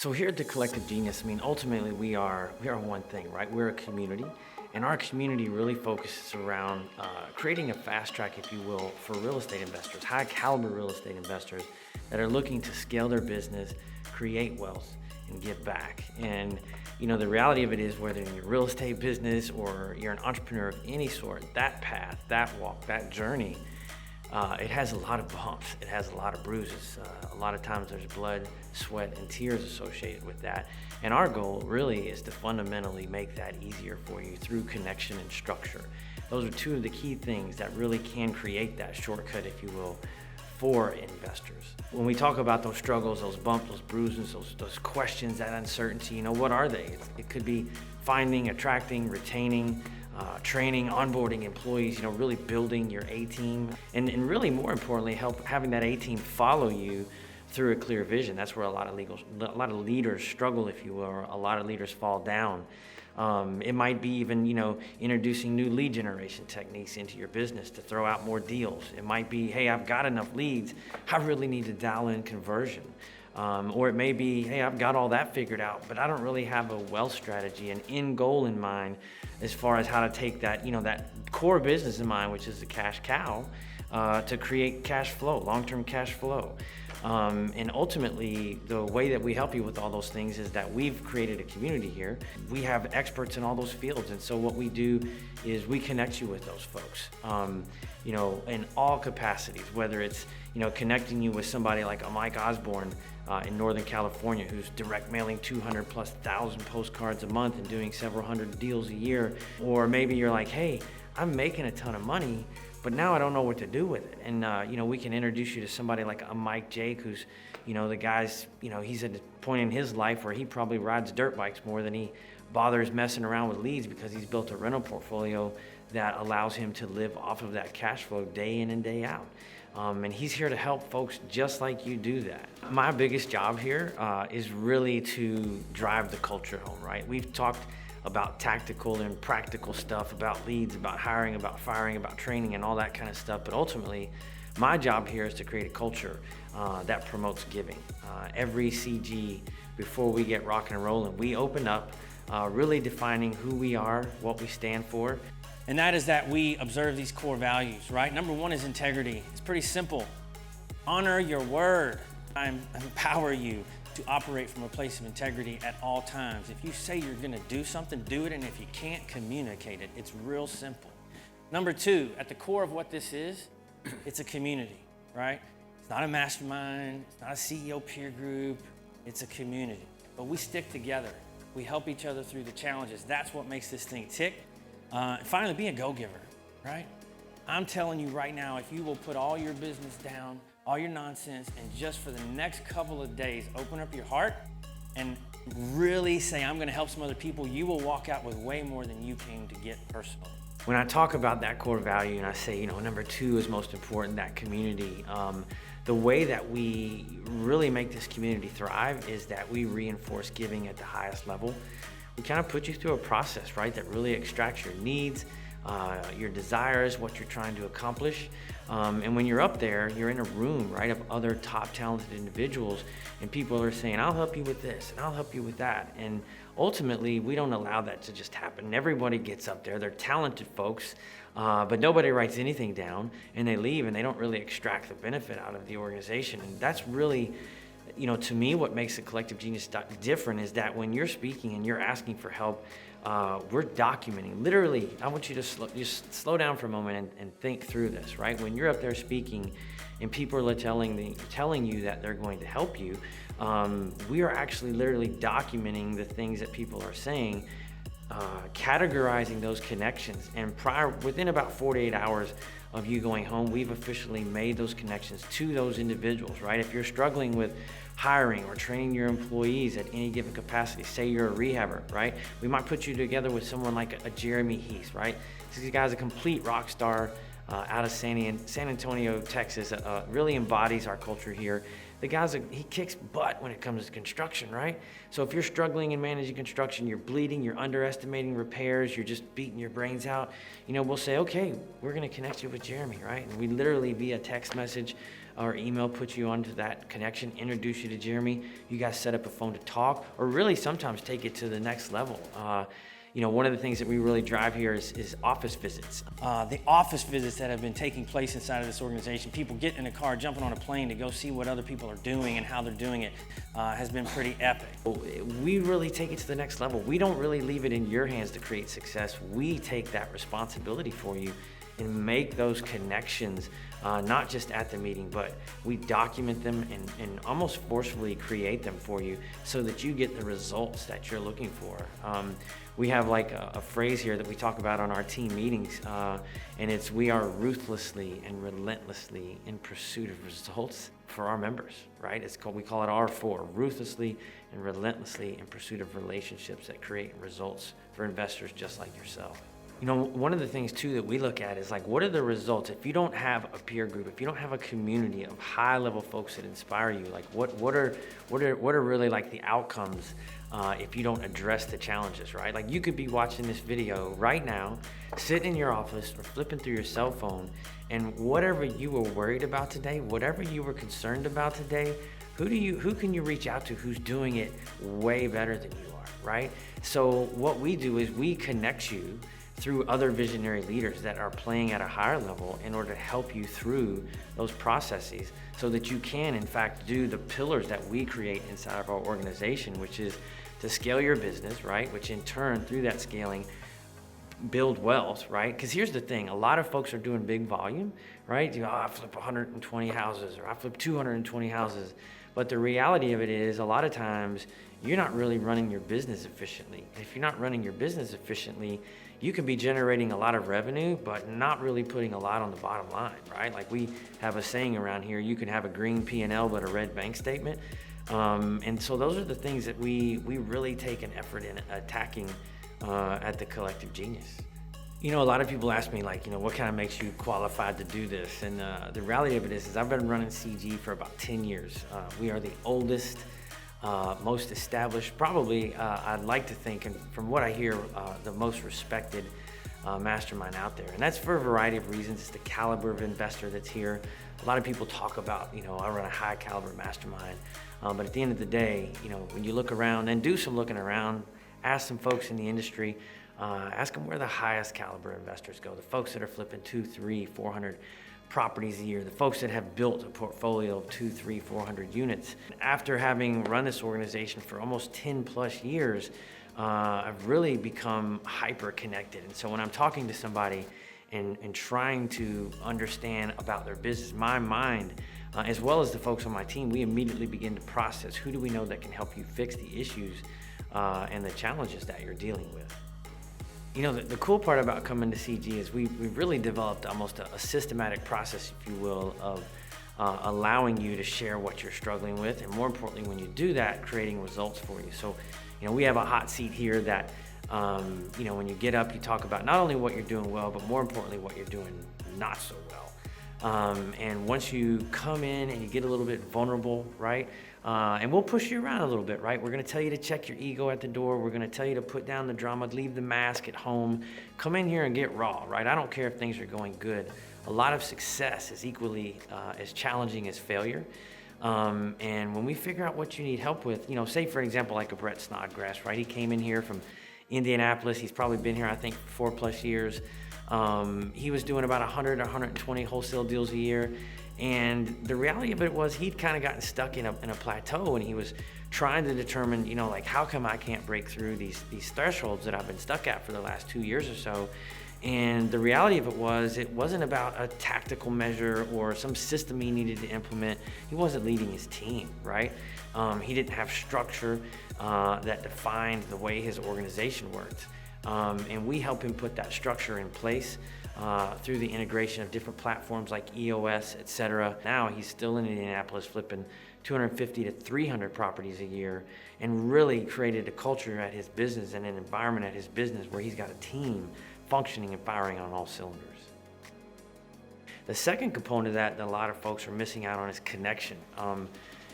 So here at the Collective Genius, ultimately we are one thing, right? We're a community, and our community really focuses around creating a fast track, if you will, for real estate investors, high caliber real estate investors that are looking to scale their business, create wealth, and give back. And the reality of it is, whether in your real estate business or you're an entrepreneur of any sort, that path, that walk, that journey, it has a lot of bumps. It has a lot of bruises. A lot of times there's blood, sweat, and tears associated with that. And our goal really is to fundamentally make that easier for you through connection and structure. Those are two of the key things that really can create that shortcut, if you will, for investors. When we talk about those struggles, those bumps, those bruises, those questions, that uncertainty, what are they? It could be finding, attracting, retaining, training, onboarding employees, really building your A-team, and really more importantly, having that A-team follow you through a clear vision. That's where a lot of leaders struggle, if you will, or a lot of leaders fall down. It might be even, introducing new lead generation techniques into your business to throw out more deals. It might be, hey, I've got enough leads, I really need to dial in conversion. Or it may be, hey, I've got all that figured out, but I don't really have a wealth strategy, an end goal in mind as far as how to take that, that core business in mind, which is the cash cow, to create cash flow, long-term cash flow. And ultimately, the way that we help you with all those things is that we've created a community here. We have experts in all those fields, and so what we do is we connect you with those folks, in all capacities, whether it's, connecting you with somebody like a Mike Osborne in Northern California, who's direct mailing 200,000+ postcards a month and doing several hundred deals a year. Or maybe you're like, hey, I'm making a ton of money, but now I don't know what to do with it. And, we can introduce you to somebody like a Mike Jake, who's, the guy's, he's at a point in his life where he probably rides dirt bikes more than he bothers messing around with leads, because he's built a rental portfolio that allows him to live off of that cash flow day in and day out. And he's here to help folks just like you do that. My biggest job here is really to drive the culture home, right? We've talked about tactical and practical stuff, about leads, about hiring, about firing, about training, and all that kind of stuff. But ultimately, my job here is to create a culture that promotes giving. Every CG, before we get rocking and rolling, we open up really defining who we are, what we stand for. And that is that we observe these core values, right? Number one is integrity. It's pretty simple. Honor your word. I empower you to operate from a place of integrity at all times. If you say you're gonna do something, do it, and if you can't, communicate it. It's real simple. Number two, at the core of what this is, it's a community, right? It's not a mastermind, it's not a CEO peer group, it's a community. But we stick together. We help each other through the challenges. That's what makes this thing tick. And finally, be a go-giver, right? I'm telling you right now, if you will put all your business down, all your nonsense, and just for the next couple of days, open up your heart and really say, I'm gonna help some other people, you will walk out with way more than you came to get personally. When I talk about that core value and I say, number two is most important, that community, the way that we really make this community thrive is that we reinforce giving at the highest level. We kind of put you through a process, right, that really extracts your needs, your desires, what you're trying to accomplish. And when you're up there, you're in a room, right, of other top talented individuals, and people are saying, I'll help you with this, and I'll help you with that. And ultimately, we don't allow that to just happen. Everybody gets up there. They're talented folks, but nobody writes anything down, and they leave, and they don't really extract the benefit out of the organization. And that's really, to me, what makes the Collective Genius different is that when you're speaking and you're asking for help, we're documenting. Literally, I want you to just slow down for a moment and think through this, right? When you're up there speaking and people are telling you that they're going to help you, we are actually literally documenting the things that people are saying, categorizing those connections, and within about 48 hours of you going home, we've officially made those connections to those individuals, right? If you're struggling with hiring or training your employees at any given capacity, say you're a rehabber, right? We might put you together with someone like a Jeremy Heath, right? This guy's a complete rock star out of San Antonio, Texas, really embodies our culture here. he kicks butt when it comes to construction, right? So if you're struggling in managing construction, you're bleeding, you're underestimating repairs, you're just beating your brains out, we'll say, okay, we're going to connect you with Jeremy, right? And we literally via text message or email put you onto that connection, introduce you to Jeremy. You guys set up a phone to talk, or really sometimes take it to the next level. One of the things that we really drive here is office visits. The office visits that have been taking place inside of this organization, people getting in a car, jumping on a plane to go see what other people are doing and how they're doing it, has been pretty epic. We really take it to the next level. We don't really leave it in your hands to create success. We take that responsibility for you and make those connections, not just at the meeting, but we document them and almost forcefully create them for you so that you get the results that you're looking for. We have like a phrase here that we talk about on our team meetings, and it's, we are ruthlessly and relentlessly in pursuit of results for our members, right? We call it R4, ruthlessly and relentlessly in pursuit of relationships that create results for investors just like yourself. One of the things too that we look at is like, what are the results? If you don't have a peer group, if you don't have a community of high level folks that inspire you, like what are really like the outcomes if you don't address the challenges, right? Like you could be watching this video right now, sitting in your office or flipping through your cell phone, and whatever you were worried about today, whatever you were concerned about today, who can you reach out to who's doing it way better than you are, right? So what we do is we connect you through other visionary leaders that are playing at a higher level in order to help you through those processes so that you can, in fact, do the pillars that we create inside of our organization, which is to scale your business, right? Which in turn, through that scaling, build wealth, right? Because here's the thing, a lot of folks are doing big volume, right? I flip 120 houses, or I flip 220 houses. But the reality of it is, a lot of times, you're not really running your business efficiently. If you're not running your business efficiently, you can be generating a lot of revenue, but not really putting a lot on the bottom line, right? Like we have a saying around here, you can have a green P&L, but a red bank statement. And so those are the things that we really take an effort in attacking at the Collective Genius. A lot of people ask me, like, what kind of makes you qualified to do this? And the reality of it is I've been running CG for about 10 years. We are the oldest, most established, probably, I'd like to think, and from what I hear, the most respected mastermind out there. And that's for a variety of reasons. It's the caliber of investor that's here. A lot of people talk about, I run a high caliber mastermind. But at the end of the day, when you look around and do some looking around, ask some folks in the industry, ask them where the highest caliber investors go, the folks that are flipping 200, 300, 400 properties a year, the folks that have built a portfolio of 200, 300, 400 units. After having run this organization for almost 10 plus years, I've really become hyper connected. And so when I'm talking to somebody and trying to understand about their business, my mind, as well as the folks on my team, we immediately begin to process who do we know that can help you fix the issues and the challenges that you're dealing with. The cool part about coming to CG is we've really developed almost a systematic process, if you will, of allowing you to share what you're struggling with, and more importantly, when you do that, creating results for you. So, we have a hot seat here that, when you get up, you talk about not only what you're doing well, but more importantly, what you're doing not so well. And once you come in and you get a little bit vulnerable, right? And we'll push you around a little bit, right? We're going to tell you to check your ego at the door. We're going to tell you to put down the drama, leave the mask at home. Come in here and get raw, right? I don't care if things are going good. A lot of success is equally as challenging as failure. And when we figure out what you need help with, say for example, like a Brett Snodgrass, right? He came in here from Indianapolis. He's probably been here, I think, 4+ years. He was doing about 100 or 120 wholesale deals a year. And the reality of it was he'd kind of gotten stuck in a plateau, and he was trying to determine, like, how come I can't break through these thresholds that I've been stuck at for the last 2 years or so. And the reality of it wasn't about a tactical measure or some system he needed to implement. He wasn't leading his team, right? He didn't have structure that defined the way his organization worked. And we help him put that structure in place through the integration of different platforms like EOS, et cetera. Now he's still in Indianapolis flipping 250 to 300 properties a year, and really created a culture at his business and an environment at his business where he's got a team functioning and firing on all cylinders. The second component of that a lot of folks are missing out on is connection.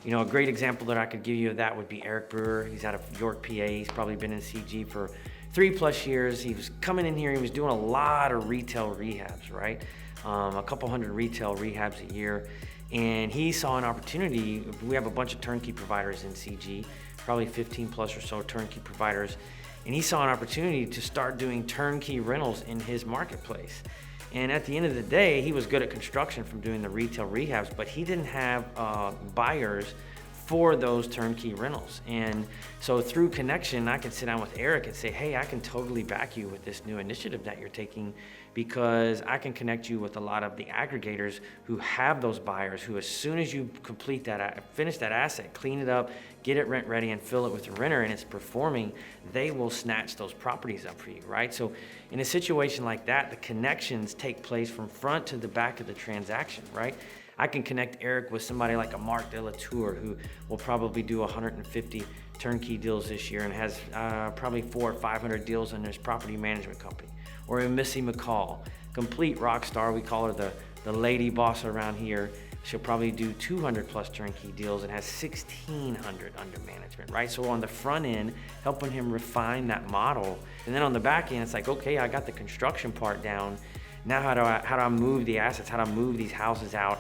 A great example that I could give you of that would be Eric Brewer. He's out of York, PA. He's probably been in CG for 3+ years. He was coming in here, he was doing a lot of retail rehabs, right? A couple hundred retail rehabs a year. And he saw an opportunity. We have a bunch of turnkey providers in CG, probably 15+ or so turnkey providers. And he saw an opportunity to start doing turnkey rentals in his marketplace. And at the end of the day, he was good at construction from doing the retail rehabs, but he didn't have buyers for those turnkey rentals. And so through connection, I can sit down with Eric and say, hey, I can totally back you with this new initiative that you're taking, because I can connect you with a lot of the aggregators who have those buyers who, as soon as you complete that, finish that asset, clean it up, get it rent ready and fill it with a renter and it's performing, they will snatch those properties up for you, right? So in a situation like that, the connections take place from front to the back of the transaction, right? I can connect Eric with somebody like a Mark De La Tour, who will probably do 150 turnkey deals this year and has probably 400 or 500 deals in his property management company. Or a Missy McCall, complete rock star. We call her the lady boss around here. She'll probably do 200+ turnkey deals and has 1,600 under management, right? So on the front end, helping him refine that model. And then on the back end, it's like, okay, I got the construction part down. Now how do I move the assets? How do I move these houses out?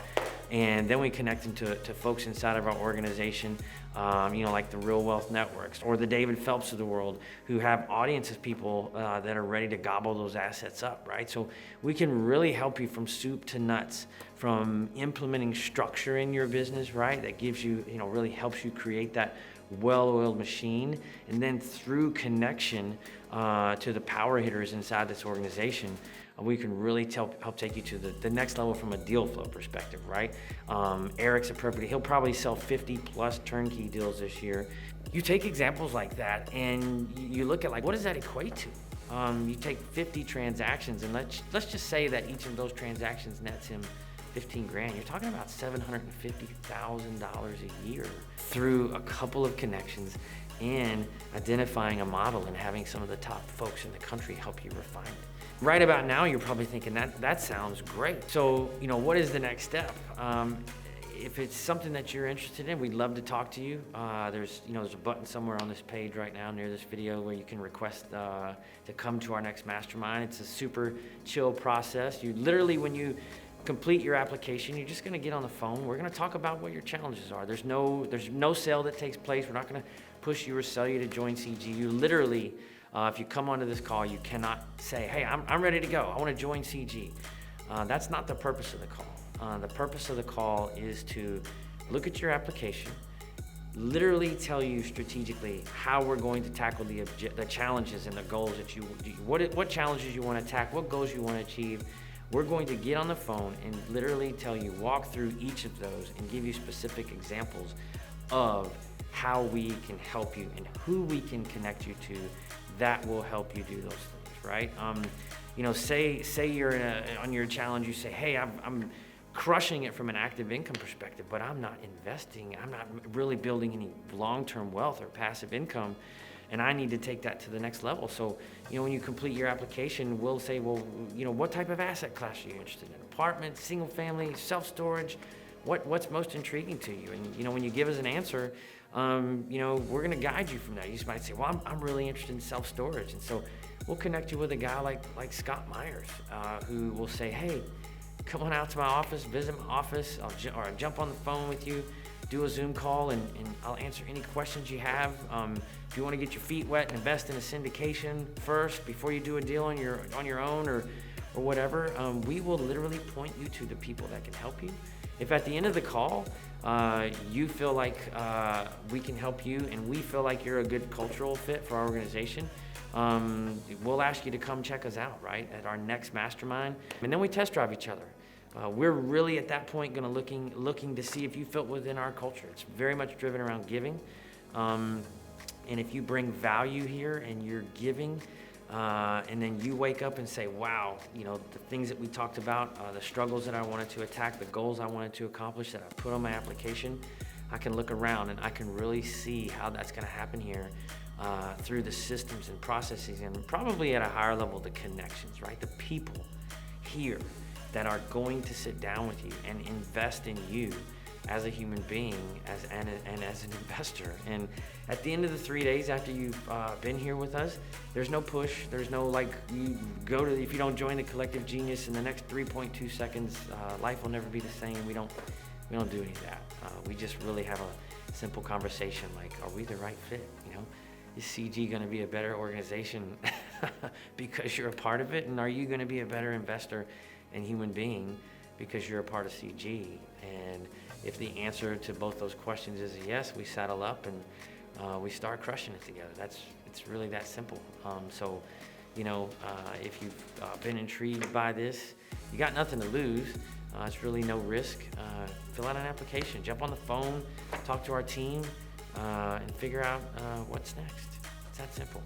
And then we connect them to folks inside of our organization, like the Real Wealth Networks or the David Phelps of the world, who have audiences, people that are ready to gobble those assets up, right? So we can really help you from soup to nuts, from implementing structure in your business, right? That gives you, really helps you create that well-oiled machine. And then through connection to the power hitters inside this organization, we can really help take you to the next level from a deal flow perspective, right? Eric's a perfect, he'll probably sell 50+ turnkey deals this year. You take examples like that and you look at, like, what does that equate to? You take 50 transactions and let's just say that each of those transactions nets him 15 grand. You're talking about $750,000 a year through a couple of connections and identifying a model and having some of the top folks in the country help you refine it. Right about now, you're probably thinking that sounds great. So, what is the next step? If it's something that you're interested in, we'd love to talk to you. There's a button somewhere on this page right now near this video where you can request to come to our next mastermind. It's a super chill process. You literally, when you complete your application, you're just going to get on the phone. We're going to talk about what your challenges are. There's no sale that takes place. We're not going to push you or sell you to join CG. You literally, if you come onto this call, you cannot say, hey, I'm ready to go. I want to join CG. That's not the purpose of the call. The purpose of the call is to look at your application, literally tell you strategically how we're going to tackle the challenges and the goals that what challenges you want to attack, what goals you want to achieve. We're going to get on the phone and literally tell you, walk through each of those and give you specific examples of how we can help you and who we can connect you to that will help you do those things, right? Say you're on your challenge, you say, hey, I'm crushing it from an active income perspective, but I'm not investing, I'm not really building any long-term wealth or passive income, and I need to take that to the next level. So, when you complete your application, we'll say, well, what type of asset class are you interested in? Apartment, single family, self-storage? What's most intriguing to you? And, when you give us an answer, we're gonna guide you from that. You just might say, well, I'm really interested in self-storage. And so we'll connect you with a guy like Scott Myers, who will say, hey, come on out to my office, visit my office, I'll jump on the phone with you, do a Zoom call, and I'll answer any questions you have. If you want to get your feet wet and invest in a syndication first before you do a deal on your own or whatever, we will literally point you to the people that can help you. If at the end of the call you feel like we can help you and we feel like you're a good cultural fit for our organization, we'll ask you to come check us out, right, at our next mastermind, and then we test drive each other. We're really at that point going to looking to see if you fit within our culture. It's very much driven around giving, and if you bring value here and you're giving, and then you wake up and say, wow, the things that we talked about, the struggles that I wanted to attack, the goals I wanted to accomplish that I put on my application, I can look around and I can really see how that's going to happen here through the systems and processes, and probably at a higher level, the connections, right? The people here that are going to sit down with you and invest in you as a human being, and as an investor. And at the end of the 3 days after you've been here with us, there's no push. There's no like you go to if you don't join the Collective Genius in the next 3.2 seconds, life will never be the same. We don't do any of that. We just really have a simple conversation like, are we the right fit? You know, is CG going to be a better organization because you're a part of it, and are you going to be a better investor and human being because you're a part of CG? And if the answer to both those questions is yes, we saddle up and we start crushing it together. It's really that simple. So, you know, if you've been intrigued by this, you got nothing to lose. It's really no risk. Fill out an application, jump on the phone, talk to our team, and figure out what's next. It's that simple.